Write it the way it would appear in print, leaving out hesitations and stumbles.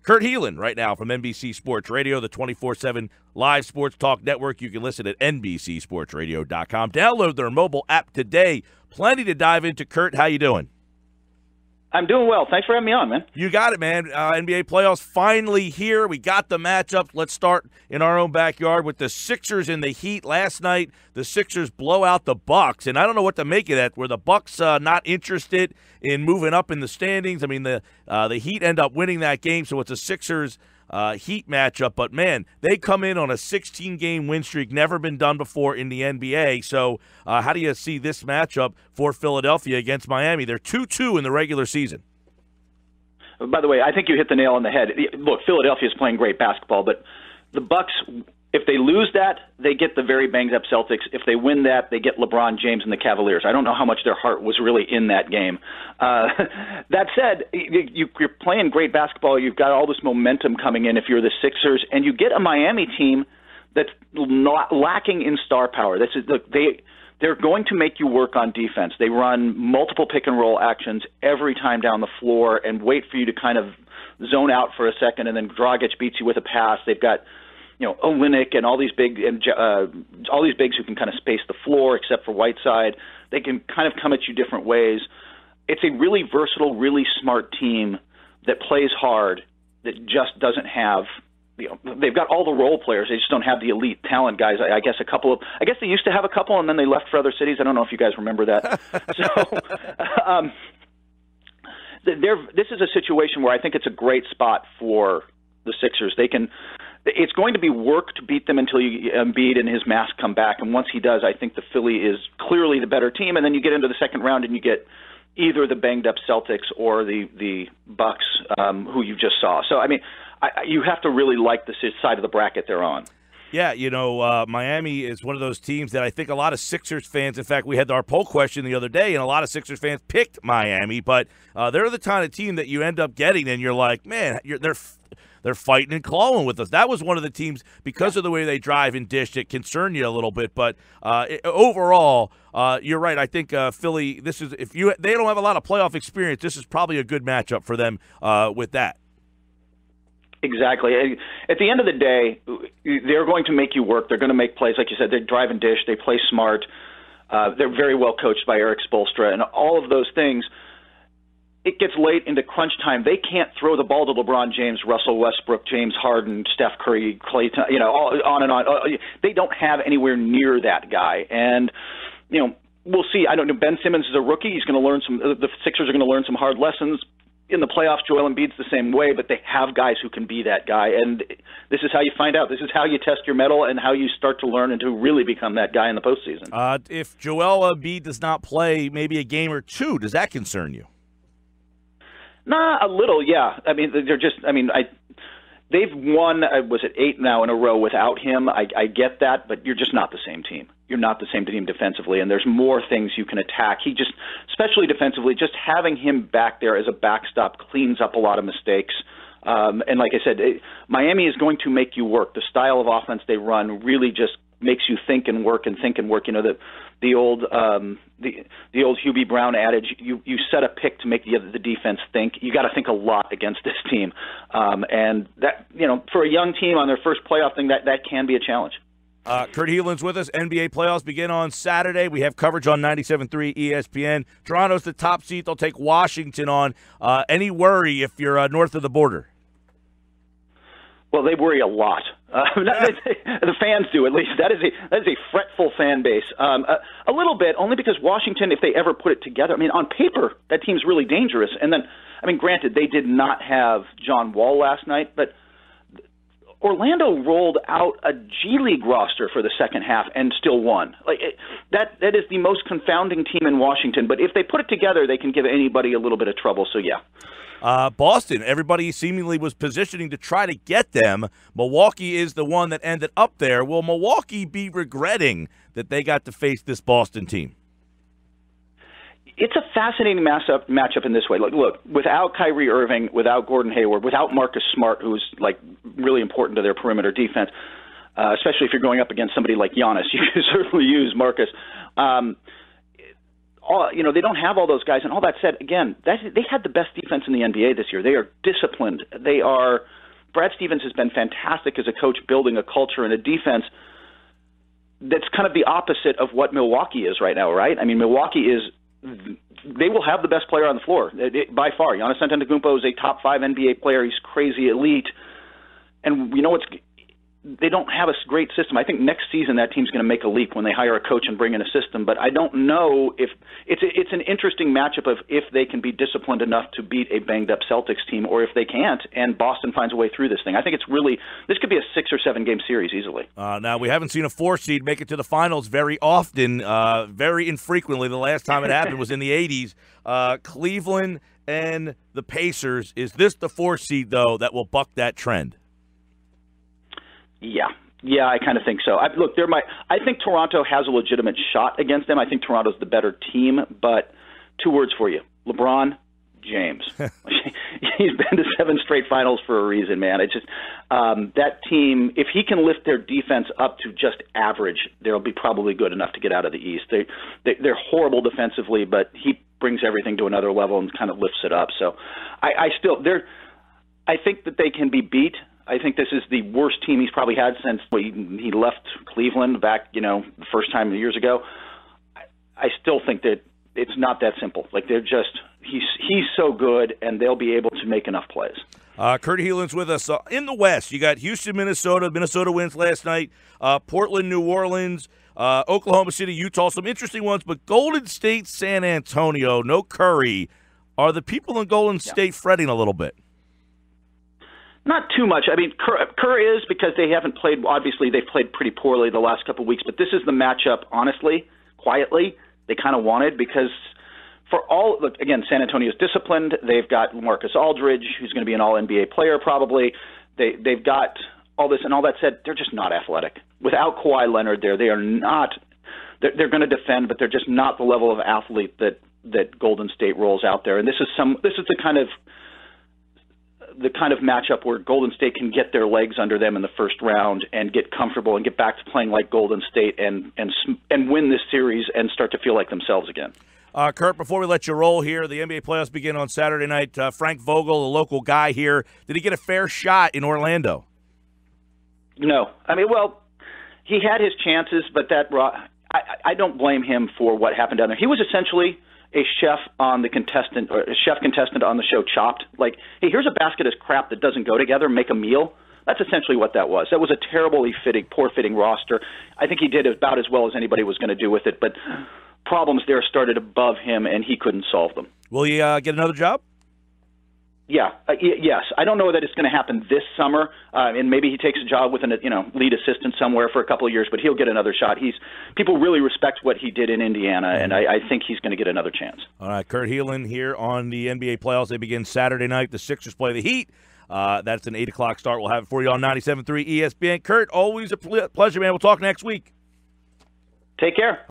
Kurt Helin right now from NBC Sports Radio, the 24/7 live sports talk network. You can listen at NBCSportsRadio.com. Download their mobile app today. Plenty to dive into. Kurt, how you doing? I'm doing well. Thanks for having me on, man. You got it, man. NBA playoffs finally here. We got the matchup. Let's start in our own backyard with the Sixers and the Heat. Last night, the Sixers blow out the Bucks, and I don't know what to make of that. Were the Bucks not interested in moving up in the standings? I mean, the Heat end up winning that game, so it's a Sixers Heat matchup. But, man, they come in on a 16-game win streak, never been done before in the NBA. So how do you see this matchup for Philadelphia against Miami? They're 2-2 in the regular season. By the way, I think you hit the nail on the head. Look, Philadelphia is playing great basketball, but the Bucks, if they lose that, they get the very banged-up Celtics. If they win that, they get LeBron James and the Cavaliers. I don't know how much their heart was really in that game. That said, you're playing great basketball. You've got all this momentum coming in if you're the Sixers, and you get a Miami team that's not lacking in star power. They're going to make you work on defense. They run multiple pick-and-roll actions every time down the floor and wait for you to kind of zone out for a second, and then Dragic beats you with a pass. They've got Olynyk and all these bigs who can kind of space the floor, except for Whiteside. They can kind of come at you different ways. It's a really versatile, really smart team that plays hard, that just doesn't have. They've got all the role players. They just don't have the elite talent guys. I guess they used to have a couple, and then they left for other cities. I don't know if you guys remember that. This is a situation where I think it's a great spot for the Sixers. It's going to be work to beat them until Embiid and his mask come back. And once he does, I think the Philly is clearly the better team. And then you get into the second round and you get either the banged-up Celtics or the Bucks, who you just saw. So, I mean, you have to really like the side of the bracket they're on. Yeah, Miami is one of those teams that I think a lot of Sixers fans, in fact, we had our poll question the other day, and a lot of Sixers fans picked Miami. But they're the kind of team that you end up getting, and you're like, man, they're fighting and clawing with us. That was one of the teams, because of the way they drive and dish, that concern you a little bit. But overall, you're right. I think Philly, they don't have a lot of playoff experience, this is probably a good matchup for them with that. Exactly. At the end of the day, they're going to make you work. They're going to make plays. Like you said, they drive and dish. They play smart. They're very well coached by Eric Spoelstra. And all of those things, it gets late into crunch time. They can't throw the ball to LeBron James, Russell Westbrook, James Harden, Steph Curry, Klay, on and on. They don't have anywhere near that guy. And, we'll see. I don't know. Ben Simmons is a rookie. He's going to learn the Sixers are going to learn some hard lessons. In the playoffs, Joel Embiid's the same way, but they have guys who can be that guy. And this is how you find out. This is how you test your mettle and how you start to learn and to really become that guy in the postseason. If Joel Embiid does not play maybe a game or two, does that concern you? Nah, a little, yeah. I mean, they've won, was it 8 now in a row without him? I get that, but you're just not the same team. You're not the same team defensively, and there's more things you can attack. Especially defensively, just having him back there as a backstop cleans up a lot of mistakes. And like I said, Miami is going to make you work. The style of offense they run really just makes you think and work and think and work. The old Hubie Brown adage: you set a pick to make the defense think. You got to think a lot against this team, and that for a young team on their first playoff thing, that can be a challenge. Kurt Helin's with us. NBA playoffs begin on Saturday. We have coverage on 97.3 ESPN. Toronto's the top seed. They'll take Washington on. Any worry if you're north of the border? Well, they worry a lot. The fans do, at least. That is a fretful fan base. A little bit, only because Washington, if they ever put it together, on paper, that team's really dangerous. And then, granted, they did not have John Wall last night, but Orlando rolled out a G League roster for the second half and still won. That is the most confounding team in Washington. But if they put it together, they can give anybody a little bit of trouble. So, yeah. Boston, everybody seemingly was positioning to try to get them. Milwaukee is the one that ended up there. Will Milwaukee be regretting that they got to face this Boston team? It's a fascinating matchup in this way. Look, without Kyrie Irving, without Gordon Hayward, without Marcus Smart, who's really important to their perimeter defense, especially if you're going up against somebody like Giannis, you can certainly use Marcus. They don't have all those guys. And all that said, again, they had the best defense in the NBA this year. They are disciplined. They are Brad Stevens has been fantastic as a coach, building a culture and a defense that's kind of the opposite of what Milwaukee is right now, right? I mean, Milwaukee is they will have the best player on the floor by far. Giannis Antetokounmpo is a top 5 NBA player. He's crazy elite, and you know what's they don't have a great system. I think next season that team's going to make a leap when they hire a coach and bring in a system. But I don't know if it's an interesting matchup of if they can be disciplined enough to beat a banged-up Celtics team, or if they can't, and Boston finds a way through this thing. I think this could be a 6 or 7 game series easily. Now we haven't seen a 4 seed make it to the finals very often, very infrequently. The last time it happened was in the '80s. Cleveland and the Pacers. Is this the 4 seed though that will buck that trend? Yeah, I kind of think so. I think Toronto has a legitimate shot against them. I think Toronto's the better team, but 2 words for you: LeBron James. He's been to 7 straight finals for a reason, man. It's just that team. If he can lift their defense up to just average, they'll be probably good enough to get out of the East. They're horrible defensively, but he brings everything to another level and kind of lifts it up. So I think that they can be beat. I think this is the worst team he's probably had since he left Cleveland back, the first time years ago. I still think that it's not that simple. Like he's so good, and they'll be able to make enough plays. Kurt Helin's with us. In the West, you got Houston, Minnesota. Minnesota wins last night. Portland, New Orleans, Oklahoma City, Utah. Some interesting ones, but Golden State, San Antonio, no Curry. Are the people in Golden State fretting a little bit? Not too much. I mean, Kerr is, because they haven't played. Obviously, they've played pretty poorly the last couple of weeks. But this is the matchup, honestly, quietly, they kind of wanted, because again, San Antonio's disciplined. They've got Marcus Aldridge, who's going to be an All-NBA player probably. They've got all this, and all that said, they're just not athletic. Without Kawhi Leonard there, they are not. They're going to defend, but they're just not the level of athlete that Golden State rolls out there. And this is the kind of matchup where Golden State can get their legs under them in the first round and get comfortable and get back to playing like Golden State and win this series and start to feel like themselves again. Kurt, before we let you roll here, the NBA playoffs begin on Saturday night. Frank Vogel, the local guy here, did he get a fair shot in Orlando? No. I mean, well, he had his chances, but I don't blame him for what happened down there. He was essentially a chef on the contestant, or a chef contestant on the show Chopped. Like, hey, here's a basket of crap that doesn't go together, make a meal. That's essentially what that was. That was a terribly poor fitting roster. I think he did about as well as anybody was going to do with it, but problems there started above him, and he couldn't solve them. Will he get another job? Yeah, yes. I don't know that it's going to happen this summer, and maybe he takes a job with an lead assistant somewhere for a couple of years, but he'll get another shot. People really respect what he did in Indiana, and I think he's going to get another chance. All right, Kurt Helin here on the NBA playoffs. They begin Saturday night. The Sixers play the Heat. That's an 8 o'clock start. We'll have it for you on 97.3 ESPN. Kurt, always a pleasure, man. We'll talk next week. Take care.